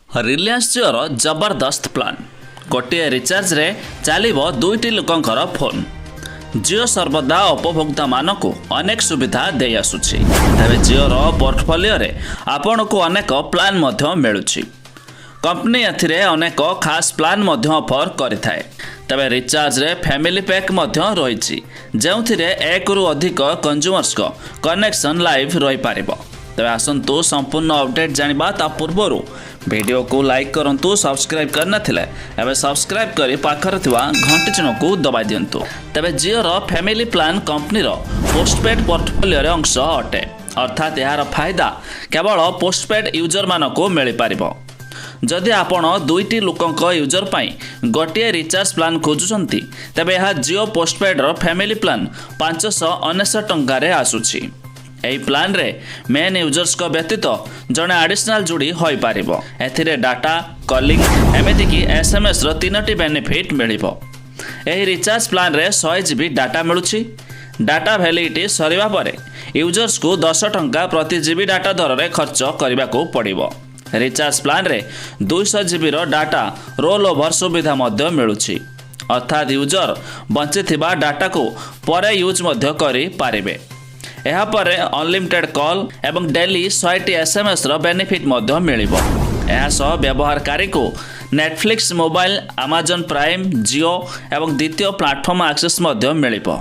रिलायंस जिओर जबरदस्त प्लान गोटे रिचार्ज रे चलो दुईटी लोकंकर फोन। जिओ सर्वदा उपभोक्ता मानक अनेक सुविधा दे आसुछि। तबे जिओर पोर्टफोलियो रे आपन को अनेक प्लान मध्य मिलुछि। कंपनी एथिरे अनेक खास प्लान मध्य ऑफर करिथाय। तबे रिचार्ज रे फैमिली पैक मध्य रहिछि जेउथिरे एक रु अधिक कंज्यूमर्स को कनेक्शन लाइव रही पारिबो। तबे आसंतु संपूर्ण अपडेट जानिबा ता पूर्वरु वीडियो को लाइक करंतु, सब्सक्राइब करना थिले एबे सब्सक्राइब करी पाखर थिवा घंटी चिन्ह को दबाइ दियंतु। तबे जिओ रो फैमिली प्लान कंपनी रो पोस्टपेड पोर्टफोलियो रे अंश अटे, अर्थात यार फायदा केवल पोस्टपेड यूजर मानको मिलि पारिबो। जदि आपण दुईटी लोकंक यूजर पाई गोटे रिचार्ज प्लान खोजुचंती तबे यह जिओ पोस्टपेड रो फैमिली प्लान 599 टंका रे आसुछि। एही प्लान रे मेन यूजर्स को व्यतीत जने एडिशनल जोड़ी होई पारिबो। एथिरे डाटा, कॉलिंग एमिति की एसएमएस रो तीनोटी बेनिफिट मिलिबो। एही रिचार्ज प्लान रे 100 जीबी डाटा मिलुछि। डाटा वैलिडिटी सरीबा परे यूजर्स को 10 टंका प्रति जीबी डाटा दर रे खर्च करबा को पड़िबो। रिचार्ज प्लान रे 200 जीबी रो डाटा रोल ओवर सुविधा मध्य मिलुछि, अर्थात यूजर बंचिथिबा डाटा को परे यूज मध्य करि पारिबे। यहाँ पर अनलिमिटेड कॉल एवं डेली 100 एसएमएस रो बेनिफिट मध्य मिलिबो। यह सह व्यवहारकारी को नेटफ्लिक्स, मोबाइल, अमेजन प्राइम, जियो एवं द्वितीय प्लेटफॉर्म एक्सेस मध्य मिलिबो।